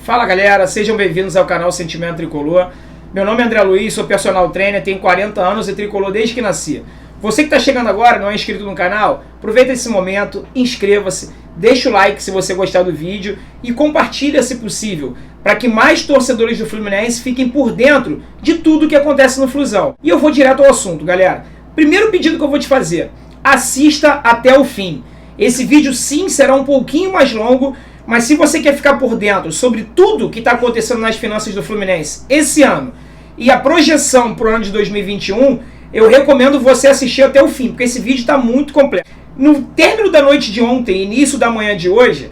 Fala galera, sejam bem-vindos ao canal Sentimento Tricolor. Meu nome é André Luiz, sou personal trainer, tenho 40 anos e tricolor desde que nasci. Você que está chegando agora, não é inscrito no canal, aproveita esse momento, inscreva-se, deixa o like se você gostar do vídeo e compartilha se possível, para que mais torcedores do Fluminense fiquem por dentro de tudo que acontece no Flusão. E eu vou direto ao assunto, galera. Primeiro pedido que eu vou te fazer, assista até o fim. Esse vídeo sim será um pouquinho mais longo, mas se você quer ficar por dentro sobre tudo que está acontecendo nas finanças do Fluminense esse ano e a projeção para o ano de 2021, eu recomendo você assistir até o fim, porque esse vídeo está muito completo. No término da noite de ontem, início da manhã de hoje,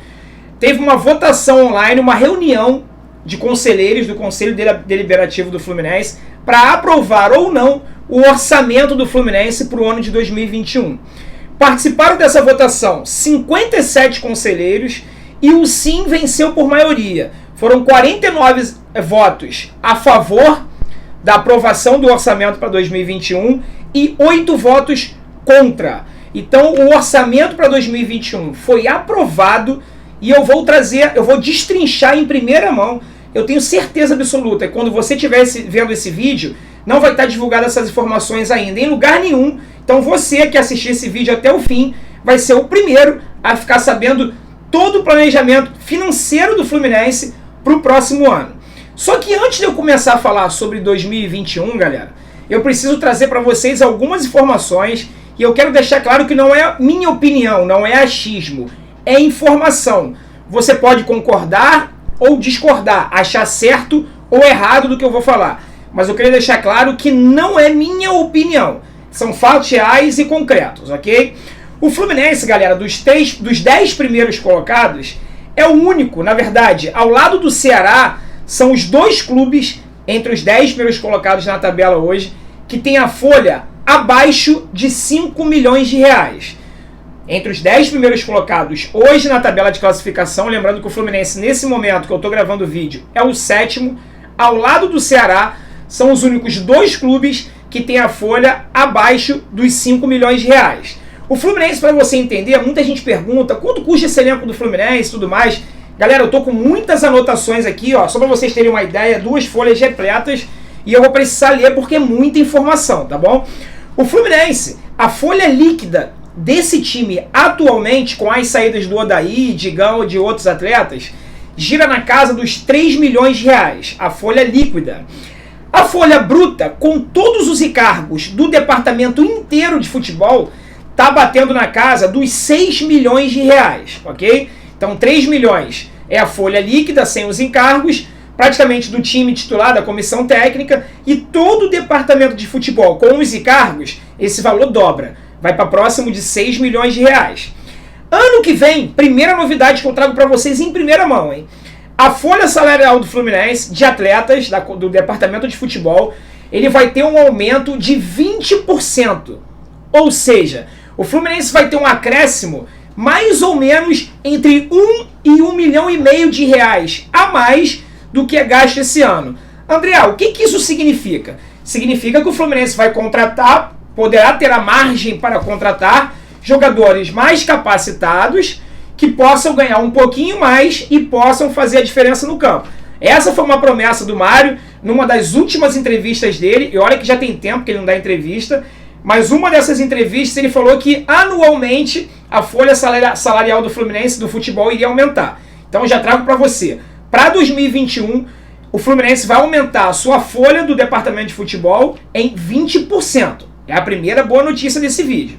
teve uma votação online, uma reunião de conselheiros do Conselho Deliberativo do Fluminense para aprovar ou não o orçamento do Fluminense para o ano de 2021. Participaram dessa votação 57 conselheiros e o sim venceu por maioria. Foram 49 votos a favor da aprovação do orçamento para 2021 e 8 votos contra. Então o orçamento para 2021 foi aprovado e eu vou destrinchar em primeira mão. Eu tenho certeza absoluta que quando você estiver vendo esse vídeo, não vai estar divulgadas essas informações ainda em lugar nenhum. Então você que assistir esse vídeo até o fim vai ser o primeiro a ficar sabendo todo o planejamento financeiro do Fluminense para o próximo ano. Só que antes de eu começar a falar sobre 2021, galera, eu preciso trazer para vocês algumas informações e eu quero deixar claro que não é minha opinião, não é achismo, é informação. Você pode concordar ou discordar, achar certo ou errado do que eu vou falar, mas eu queria deixar claro que não é minha opinião. São fatos reais e concretos, ok? O Fluminense, galera, dos 10 primeiros colocados, é o único, na verdade, ao lado do Ceará, são os dois clubes, entre os 10 primeiros colocados na tabela hoje, que tem a folha abaixo de 5 milhões de reais. Entre os 10 primeiros colocados hoje na tabela de classificação, lembrando que o Fluminense, nesse momento que eu estou gravando o vídeo, é o 7º, ao lado do Ceará, são os únicos dois clubes que tem a folha abaixo dos 5 milhões de reais. O Fluminense, para você entender, muita gente pergunta quanto custa esse elenco do Fluminense e tudo mais. Galera, eu tô com muitas anotações aqui, ó, só para vocês terem uma ideia, 2 folhas repletas, e eu vou precisar ler porque é muita informação, tá bom? O Fluminense, a folha líquida desse time atualmente, com as saídas do Odair, Digão e de outros atletas, gira na casa dos 3 milhões de reais, a folha líquida. A folha bruta, com todos os encargos do departamento inteiro de futebol, está batendo na casa dos 6 milhões de reais, ok? Então 3 milhões é a folha líquida, sem os encargos, praticamente do time titular, da comissão técnica, e todo o departamento de futebol com os encargos, esse valor dobra, vai para próximo de 6 milhões de reais. Ano que vem, primeira novidade que eu trago para vocês em primeira mão, hein? A folha salarial do Fluminense, de atletas, do departamento de futebol, ele vai ter um aumento de 20%. Ou seja, o Fluminense vai ter um acréscimo mais ou menos entre 1 e 1,5 milhão de reais a mais do que é gasto esse ano. André, o que isso significa? Significa que o Fluminense vai contratar, poderá ter a margem para contratar jogadores mais capacitados, que possam ganhar um pouquinho mais e possam fazer a diferença no campo. Essa foi uma promessa do Mário numa das últimas entrevistas dele, e olha que já tem tempo que ele não dá entrevista, mas uma dessas entrevistas ele falou que anualmente a folha salarial do Fluminense, do futebol, iria aumentar. Então eu já trago para você, para 2021, o Fluminense vai aumentar a sua folha do departamento de futebol em 20%. É a primeira boa notícia desse vídeo.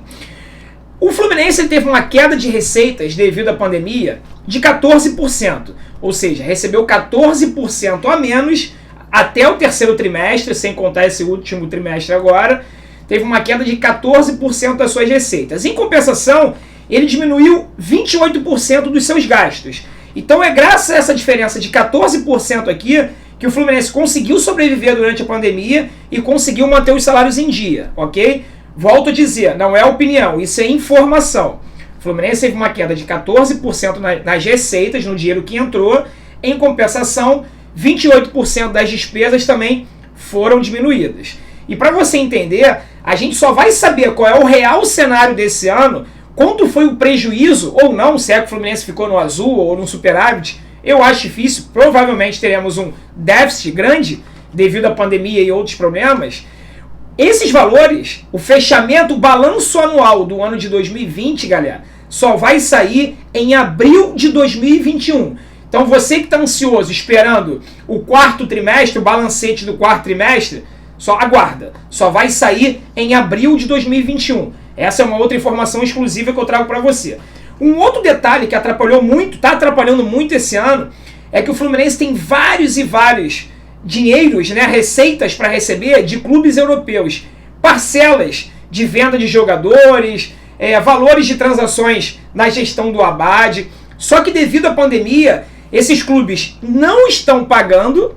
O Fluminense teve uma queda de receitas devido à pandemia de 14%, ou seja, recebeu 14% a menos até o terceiro trimestre, sem contar esse último trimestre agora, teve uma queda de 14% das suas receitas. Em compensação, ele diminuiu 28% dos seus gastos. Então é graças a essa diferença de 14% aqui que o Fluminense conseguiu sobreviver durante a pandemia e conseguiu manter os salários em dia, ok? Volto a dizer, não é opinião, isso é informação. O Fluminense teve uma queda de 14% nas receitas, no dinheiro que entrou. Em compensação, 28% das despesas também foram diminuídas. E para você entender, a gente só vai saber qual é o real cenário desse ano, quanto foi o prejuízo ou não, se é que o Fluminense ficou no azul ou no superávit, Eu acho difícil, provavelmente teremos um déficit grande devido à pandemia e outros problemas. Esses valores, o fechamento, o balanço anual do ano de 2020, galera, só vai sair em abril de 2021. Então você que está ansioso, esperando o quarto trimestre, o balancete do quarto trimestre, só aguarda. Só vai sair em abril de 2021. Essa é uma outra informação exclusiva que eu trago para você. Um outro detalhe que atrapalhou muito, está atrapalhando muito esse ano, é que o Fluminense tem vários e vários dinheiros, né, receitas para receber de clubes europeus, parcelas de venda de jogadores, valores de transações na gestão do Abad. Só que devido à pandemia, esses clubes não estão pagando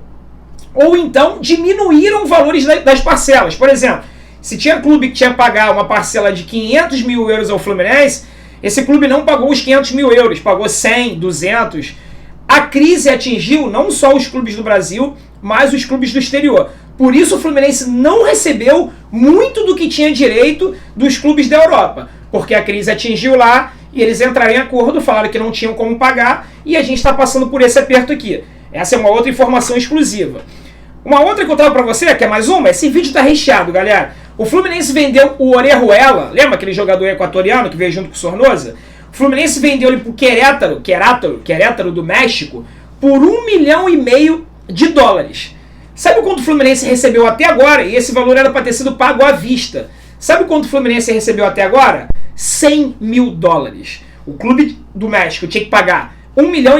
ou então diminuíram os valores das parcelas. Por exemplo, se tinha clube que tinha que pagar uma parcela de 500 mil euros ao Fluminense, esse clube não pagou os 500 mil euros, pagou 100, 200. A crise atingiu não só os clubes do Brasil, mas os clubes do exterior. Por isso o Fluminense não recebeu muito do que tinha direito dos clubes da Europa, porque a crise atingiu lá e eles entraram em acordo, falaram que não tinham como pagar e a gente está passando por esse aperto aqui. Essa é uma outra informação exclusiva. Uma outra que eu trago para você, que é mais uma, esse vídeo está recheado, galera. O Fluminense vendeu o Orejuela, lembra aquele jogador equatoriano que veio junto com o Sornosa? O Fluminense vendeu ele para o Querétaro do México, por $1,5 milhão. Sabe quanto o Fluminense recebeu até agora? E esse valor era para ter sido pago à vista. Sabe quanto o Fluminense recebeu até agora? $100 mil. O clube do México tinha que pagar $1,5 milhão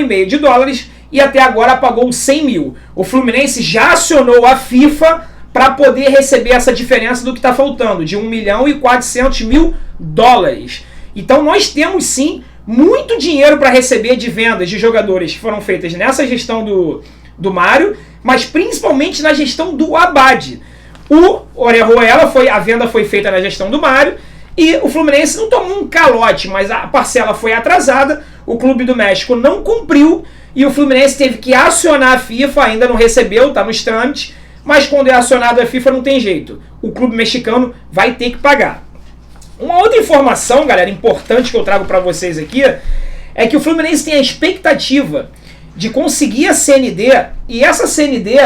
e até agora pagou 100 mil. O Fluminense já acionou a FIFA para poder receber essa diferença do que está faltando, de $1,4 milhão. Então nós temos sim muito dinheiro para receber de vendas de jogadores que foram feitas nessa gestão do Mário, mas principalmente na gestão do Abad. O Orejuela, a venda foi feita na gestão do Mário e o Fluminense não tomou um calote, mas a parcela foi atrasada, o Clube do México não cumpriu e o Fluminense teve que acionar a FIFA, ainda não recebeu, está nos trâmites, mas quando é acionado a FIFA não tem jeito. O clube mexicano vai ter que pagar. Uma outra informação, galera, importante que eu trago para vocês aqui, é que o Fluminense tem a expectativa de conseguir a CND, e essa CND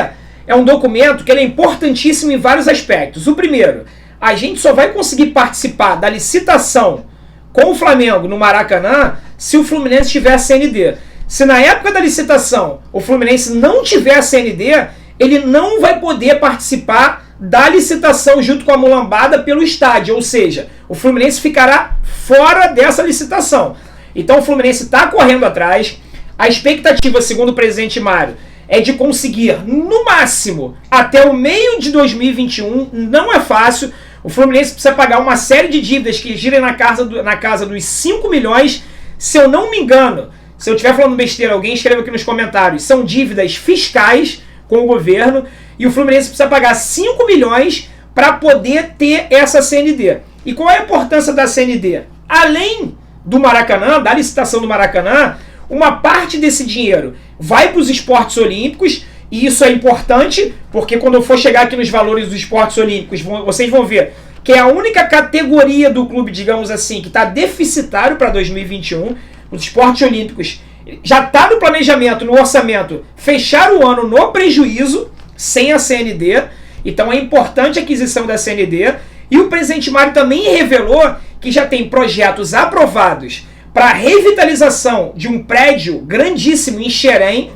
é um documento que ele é importantíssimo em vários aspectos. O primeiro, a gente só vai conseguir participar da licitação com o Flamengo no Maracanã se o Fluminense tiver a CND. Se na época da licitação o Fluminense não tiver a CND, ele não vai poder participar da licitação junto com a mulambada pelo estádio, ou seja, o Fluminense ficará fora dessa licitação. Então o Fluminense está correndo atrás. A expectativa, segundo o presidente Mário, é de conseguir, no máximo, até o meio de 2021. Não é fácil. O Fluminense precisa pagar uma série de dívidas que girem na casa dos 5 milhões. Se eu não me engano, se eu estiver falando besteira, alguém escreva aqui nos comentários. São dívidas fiscais com o governo. E o Fluminense precisa pagar 5 milhões para poder ter essa CND. E qual é a importância da CND? Além do Maracanã, da licitação do Maracanã, uma parte desse dinheiro vai para os esportes olímpicos, e isso é importante, porque quando eu for chegar aqui nos valores dos esportes olímpicos, vocês vão ver que é a única categoria do clube, digamos assim, que está deficitário para 2021. Os esportes olímpicos já está no planejamento, no orçamento, fechar o ano no prejuízo, sem a CND. Então é importante a aquisição da CND. E o presidente Mário também revelou que já tem projetos aprovados para a revitalização de um prédio grandíssimo em Xerém,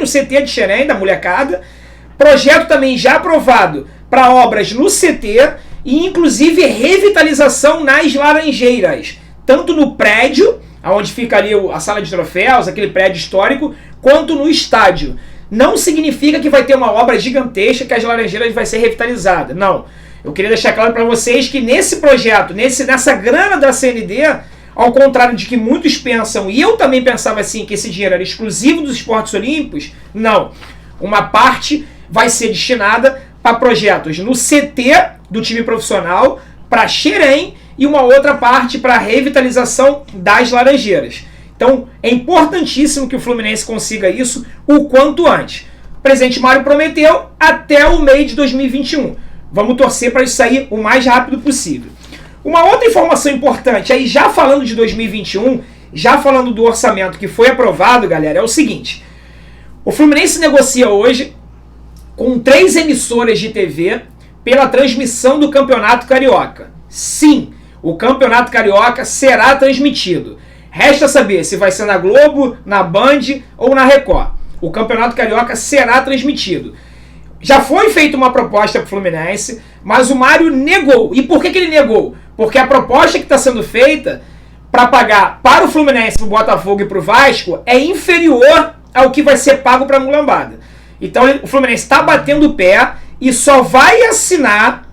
no CT de Xerém, da molecada. Projeto também já aprovado para obras no CT e inclusive revitalização nas Laranjeiras, tanto no prédio, onde fica ali a sala de troféus, aquele prédio histórico, quanto no estádio. Não significa que vai ter uma obra gigantesca que as Laranjeiras vai ser revitalizada, não. Eu queria deixar claro para vocês que nesse projeto, nessa grana da CND, ao contrário de que muitos pensam, e eu também pensava assim, que esse dinheiro era exclusivo dos esportes olímpicos, não. Uma parte vai ser destinada para projetos no CT do time profissional, para Xerém, e uma outra parte para a revitalização das Laranjeiras. Então é importantíssimo que o Fluminense consiga isso o quanto antes. O presidente Mário prometeu até o meio de 2021. Vamos torcer para isso sair o mais rápido possível. Uma outra informação importante, aí já falando de 2021, já falando do orçamento que foi aprovado, galera, é o seguinte. O Fluminense negocia hoje com 3 emissoras de TV pela transmissão do Campeonato Carioca. Sim, o Campeonato Carioca será transmitido. Resta saber se vai ser na Globo, na Band ou na Record. O Campeonato Carioca será transmitido. Já foi feita uma proposta para o Fluminense, mas o Mário negou. E por que ele negou? Porque a proposta que está sendo feita para pagar para o Fluminense, para o Botafogo e para o Vasco é inferior ao que vai ser pago para a mulambada. Então o Fluminense está batendo o pé e só vai assinar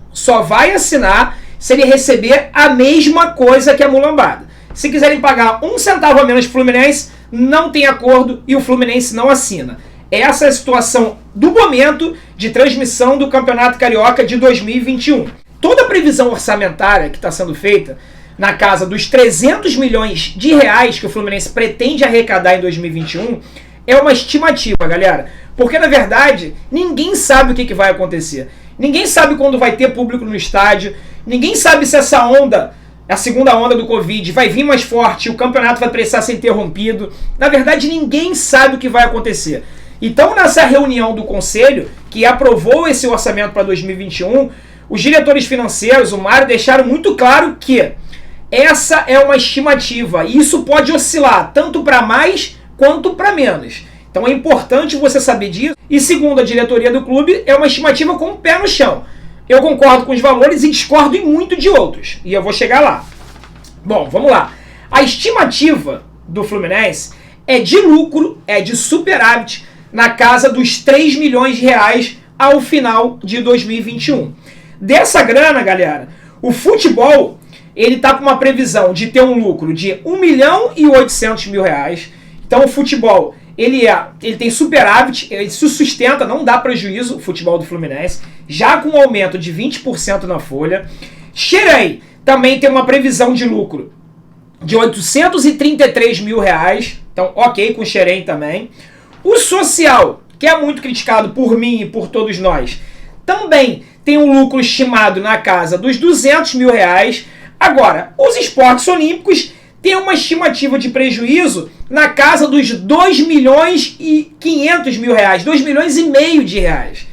se ele receber a mesma coisa que a mulambada. Se quiserem pagar 1 centavo a menos para o Fluminense, não tem acordo e o Fluminense não assina. Essa é a situação do momento de transmissão do Campeonato Carioca de 2021. Toda a previsão orçamentária que está sendo feita na casa dos 300 milhões de reais que o Fluminense pretende arrecadar em 2021 é uma estimativa, galera. Porque, na verdade, ninguém sabe o que vai acontecer. Ninguém sabe quando vai ter público no estádio. Ninguém sabe se essa onda, a segunda onda do Covid, vai vir mais forte, o campeonato vai precisar ser interrompido. Na verdade, ninguém sabe o que vai acontecer. Então, nessa reunião do Conselho, que aprovou esse orçamento para 2021, os diretores financeiros, o Mário, deixaram muito claro que essa é uma estimativa. E isso pode oscilar tanto para mais quanto para menos. Então é importante você saber disso. E segundo a diretoria do clube, é uma estimativa com o pé no chão. Eu concordo com os valores e discordo em muito de outros. E eu vou chegar lá. Bom, vamos lá. A estimativa do Fluminense é de lucro, é de superávit, na casa dos 3 milhões de reais ao final de 2021. Dessa grana, galera, o futebol ele está com uma previsão de ter um lucro de 1 milhão e 800 mil reais. Então o futebol ele tem superávit, ele se sustenta, não dá prejuízo o futebol do Fluminense, já com um aumento de 20% na folha. Xerém também tem uma previsão de lucro de 833 mil reais, então ok com o Xerém também. O social, que é muito criticado por mim e por todos nós, também tem um lucro estimado na casa dos 200 mil reais. Agora, os esportes olímpicos têm uma estimativa de prejuízo na casa dos 2 milhões e 500 mil reais, 2 milhões e meio de reais.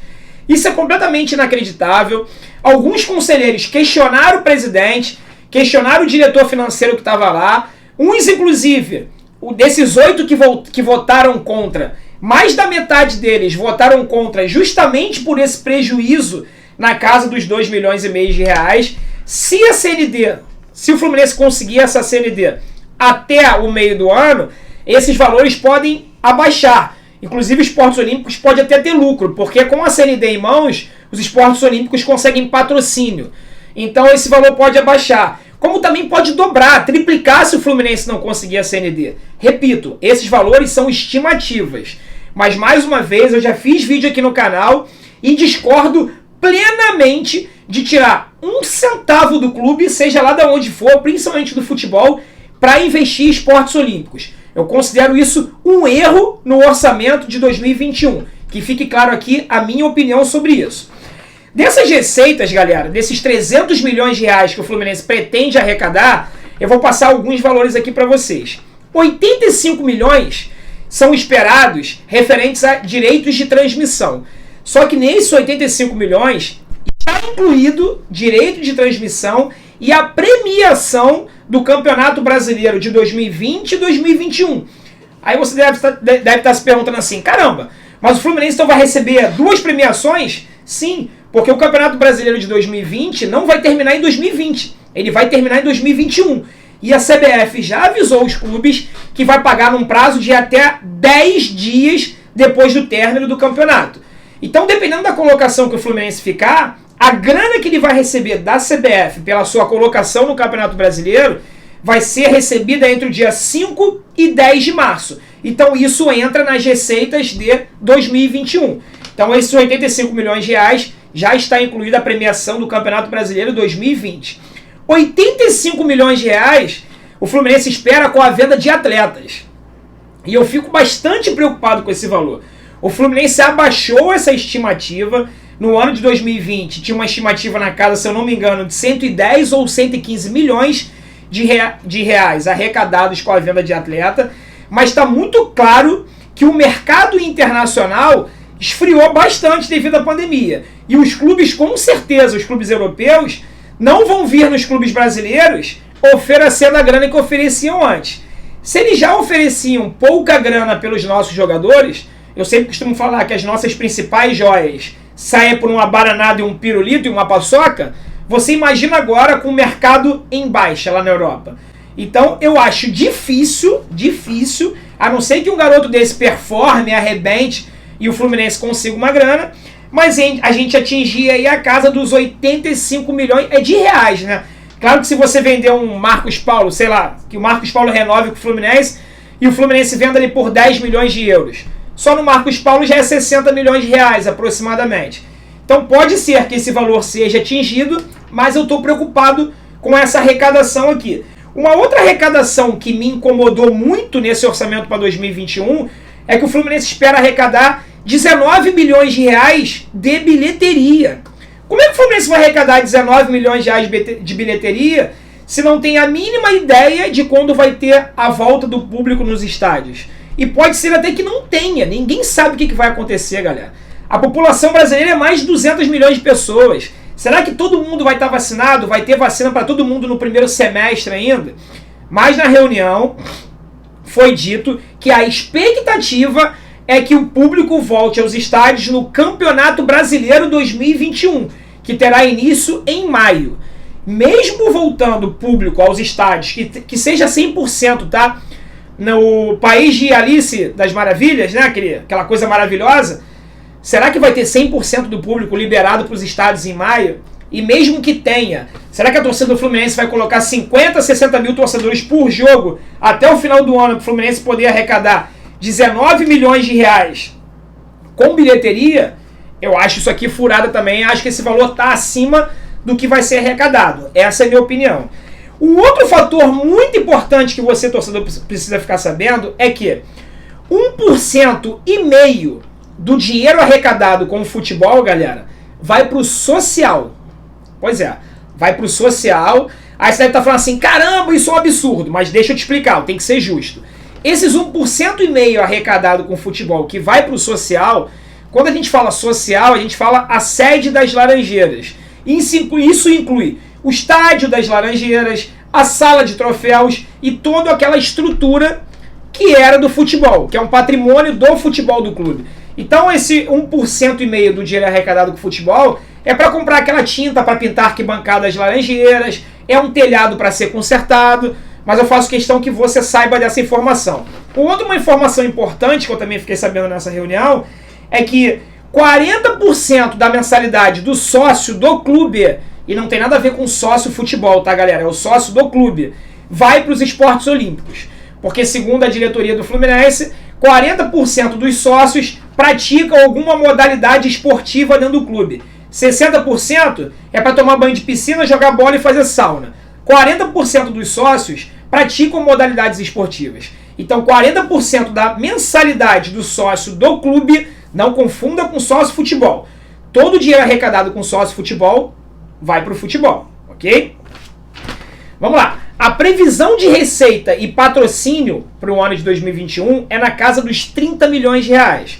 Isso é completamente inacreditável. Alguns conselheiros questionaram o presidente, questionaram o diretor financeiro que estava lá. Uns, inclusive, desses 8 que votaram contra, mais da metade deles votaram contra justamente por esse prejuízo na casa dos 2 milhões e meio de reais. Se o Fluminense conseguir essa CND até o meio do ano, esses valores podem abaixar. Inclusive, os esportes olímpicos podem até ter lucro, porque com a CND em mãos, os esportes olímpicos conseguem patrocínio. Então, esse valor pode abaixar. Como também pode dobrar, triplicar se o Fluminense não conseguir a CND. Repito, esses valores são estimativas. Mas, mais uma vez, eu já fiz vídeo aqui no canal e discordo plenamente de tirar 1 centavo do clube, seja lá de onde for, principalmente do futebol, para investir em esportes olímpicos. Eu considero isso um erro no orçamento de 2021. Que fique claro aqui a minha opinião sobre isso. Dessas receitas, galera, desses 300 milhões de reais que o Fluminense pretende arrecadar, eu vou passar alguns valores aqui para vocês. 85 milhões são esperados referentes a direitos de transmissão. Só que nesses 85 milhões está incluído direito de transmissão e a premiação do Campeonato Brasileiro de 2020 e 2021. Aí você deve estar se perguntando assim, caramba, mas o Fluminense então vai receber 2 premiações? Sim, porque o Campeonato Brasileiro de 2020 não vai terminar em 2020, ele vai terminar em 2021. E a CBF já avisou os clubes que vai pagar num prazo de até 10 dias depois do término do campeonato. Então, dependendo da colocação que o Fluminense ficar, a grana que ele vai receber da CBF pela sua colocação no Campeonato Brasileiro vai ser recebida entre o dia 5 e 10 de março. Então, isso entra nas receitas de 2021. Então, esses 85 milhões de reais já está incluída a premiação do Campeonato Brasileiro 2020. 85 milhões de reais o Fluminense espera com a venda de atletas. E eu fico bastante preocupado com esse valor. O Fluminense abaixou essa estimativa. No ano de 2020 tinha uma estimativa na casa, se eu não me engano, de 110 ou 115 milhões de reais arrecadados com a venda de atleta. Mas está muito claro que o mercado internacional esfriou bastante devido à pandemia. E os clubes, com certeza, os clubes europeus, não vão vir nos clubes brasileiros oferecendo a grana que ofereciam antes. Se eles já ofereciam pouca grana pelos nossos jogadores, eu sempre costumo falar que as nossas principais joias saem por uma baranada e um pirulito e uma paçoca, você imagina agora com o mercado em baixa lá na Europa. Então eu acho difícil, a não ser que um garoto desse performe, arrebente e o Fluminense consiga uma grana, mas a gente atingir aí a casa dos 85 milhões de reais, né? Claro que se você vender um Marcos Paulo, sei lá, que o Marcos Paulo renove com o Fluminense e o Fluminense venda ali por 10 milhões de euros. Só no Marcos Paulo já é 60 milhões de reais aproximadamente. Então pode ser que esse valor seja atingido, mas eu estou preocupado com essa arrecadação aqui. Uma outra arrecadação que me incomodou muito nesse orçamento para 2021 é que o Fluminense espera arrecadar 19 milhões de reais de bilheteria. Como é que o Fluminense vai arrecadar 19 milhões de reais de bilheteria se não tem a mínima ideia de quando vai ter a volta do público nos estádios? E pode ser até que não tenha, ninguém sabe o que vai acontecer, galera. A população brasileira é mais de 200 milhões de pessoas. Será que todo mundo vai estar vacinado? Vai ter vacina para todo mundo no primeiro semestre ainda? Mas na reunião foi dito que a expectativa é que o público volte aos estádios no Campeonato Brasileiro 2021, que terá início em maio. Mesmo voltando o público aos estádios, que seja 100%, tá? No país de Alice das Maravilhas, né? Aquela coisa maravilhosa. Será que vai ter 100% do público liberado para os estádios em maio? E mesmo que tenha, será que a torcida do Fluminense vai colocar 50, 60 mil torcedores por jogo até o final do ano para o Fluminense poder arrecadar 19 milhões de reais com bilheteria? Eu acho isso aqui furada também. Acho que esse valor está acima do que vai ser arrecadado. Essa é a minha opinião. Um outro fator muito importante que você, torcedor, precisa ficar sabendo é que 1,5% do dinheiro arrecadado com o futebol, galera, vai pro social. Pois é, vai pro social. Aí você deve estar falando assim, caramba, isso é um absurdo. Mas deixa eu te explicar, tem que ser justo. Esses 1,5% arrecadado com o futebol que vai pro social, quando a gente fala social, a gente fala a sede das Laranjeiras. Isso inclui o estádio das Laranjeiras, a sala de troféus e toda aquela estrutura que era do futebol, que é um patrimônio do futebol do clube. Então esse 1,5% do dinheiro arrecadado com o futebol é para comprar aquela tinta para pintar arquibancadas laranjeiras, é um telhado para ser consertado, mas eu faço questão que você saiba dessa informação. Uma informação importante que eu também fiquei sabendo nessa reunião é que 40% da mensalidade do sócio do clube, e não tem nada a ver com sócio futebol, tá, galera? É o sócio do clube, vai para os esportes olímpicos. Porque segundo a diretoria do Fluminense, 40% dos sócios praticam alguma modalidade esportiva dentro do clube. 60% é para tomar banho de piscina, jogar bola e fazer sauna. 40% dos sócios praticam modalidades esportivas. Então 40% da mensalidade do sócio do clube, não confunda com sócio futebol. Todo o dinheiro arrecadado com sócio futebol vai para o futebol, ok? Vamos lá. A previsão de receita e patrocínio para o ano de 2021 é na casa dos 30 milhões de reais.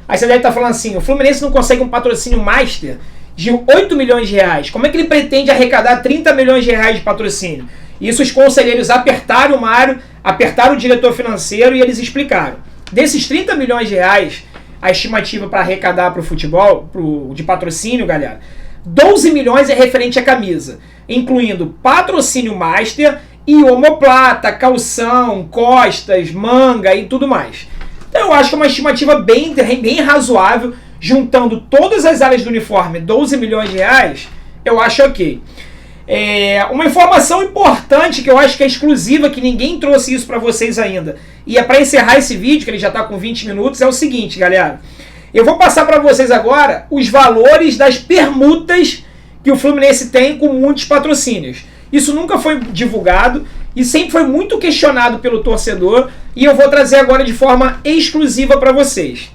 Aí você deve estar falando assim, o Fluminense não consegue um patrocínio master de 8 milhões de reais. Como é que ele pretende arrecadar 30 milhões de reais de patrocínio? Isso os conselheiros apertaram o Mário, apertaram o diretor financeiro e eles explicaram. Desses 30 milhões de reais, a estimativa para arrecadar para o futebol, de patrocínio, galera, 12 milhões é referente à camisa, incluindo patrocínio master e omoplata, calção, costas, manga e tudo mais. Então eu acho que é uma estimativa bem razoável, juntando todas as áreas do uniforme, 12 milhões de reais, eu acho ok. Uma informação importante que eu acho que é exclusiva, que ninguém trouxe isso para vocês ainda, e é para encerrar esse vídeo, que ele já está com 20 minutos, é o seguinte, galera. Eu vou passar para vocês agora os valores das permutas que o Fluminense tem com muitos patrocínios. Isso nunca foi divulgado e sempre foi muito questionado pelo torcedor, e eu vou trazer agora de forma exclusiva para vocês.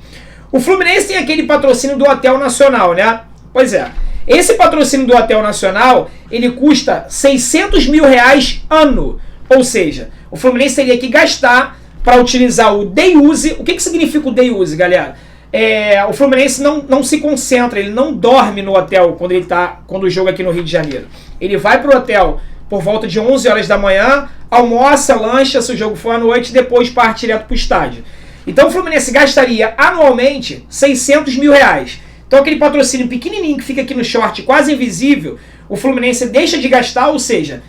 O Fluminense tem aquele patrocínio do Hotel Nacional, né? Pois é. Esse patrocínio do Hotel Nacional, ele custa 600 mil reais ano. Ou seja, o Fluminense teria que gastar para utilizar o day use. O que significa o day use, galera? O Fluminense não se concentra, ele não dorme no hotel quando o jogo é aqui no Rio de Janeiro. Ele vai pro hotel por volta de 11 horas da manhã, almoça, lancha, se o jogo for à noite, depois parte direto pro estádio. Então o Fluminense gastaria anualmente 600 mil reais. Então aquele patrocínio pequenininho que fica aqui no short, quase invisível, o Fluminense deixa de gastar, ou seja,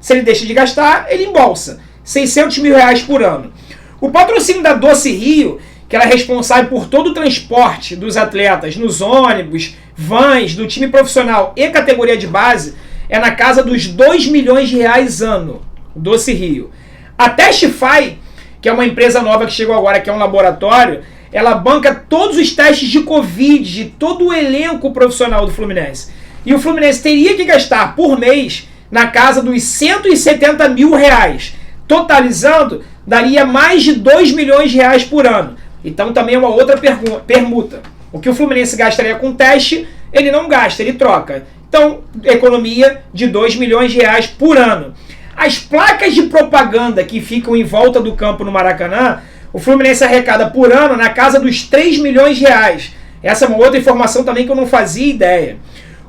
se ele deixa de gastar, ele embolsa 600 mil reais por ano. O patrocínio da Doce Rio, que ela é responsável por todo o transporte dos atletas nos ônibus, vans, do time profissional e categoria de base, é na casa dos 2 milhões de reais ano. Doce Rio. A Testify, que é uma empresa nova que chegou agora, que é um laboratório, ela banca todos os testes de Covid de todo o elenco profissional do Fluminense. E o Fluminense teria que gastar por mês na casa dos 170 mil reais. Totalizando, daria mais de 2 milhões de reais por ano. Então também é uma outra permuta. O que o Fluminense gastaria com teste, ele não gasta, ele troca. Então, economia de 2 milhões de reais por ano. As placas de propaganda que ficam em volta do campo no Maracanã, o Fluminense arrecada por ano na casa dos 3 milhões de reais. Essa é uma outra informação também que eu não fazia ideia.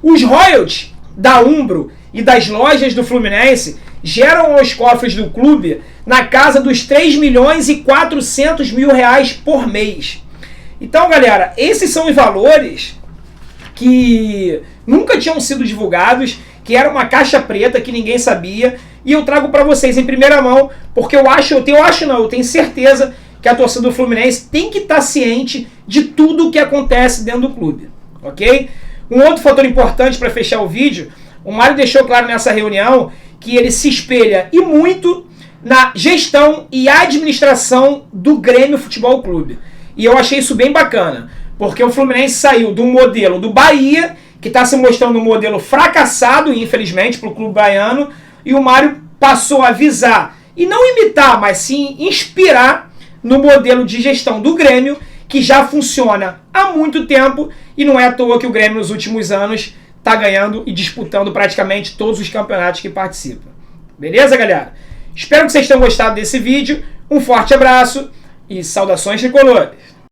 Os royalties da Umbro e das lojas do Fluminense geram aos cofres do clube na casa dos 3 milhões e 400 mil reais por mês. Então, galera, esses são os valores que nunca tinham sido divulgados, que era uma caixa preta que ninguém sabia, e eu trago para vocês em primeira mão, porque eu tenho certeza que a torcida do Fluminense tem que estar ciente de tudo o que acontece dentro do clube, ok? Um outro fator importante para fechar o vídeo, o Mário deixou claro nessa reunião que ele se espelha e muito na gestão e administração do Grêmio Futebol Clube. E eu achei isso bem bacana, porque o Fluminense saiu do modelo do Bahia, que está se mostrando um modelo fracassado, infelizmente, para o clube baiano, e o Mário passou a visar, e não imitar, mas sim inspirar no modelo de gestão do Grêmio, que já funciona há muito tempo, e não é à toa que o Grêmio nos últimos anos está ganhando e disputando praticamente todos os campeonatos que participa. Beleza, galera? Espero que vocês tenham gostado desse vídeo. Um forte abraço e saudações tricolores!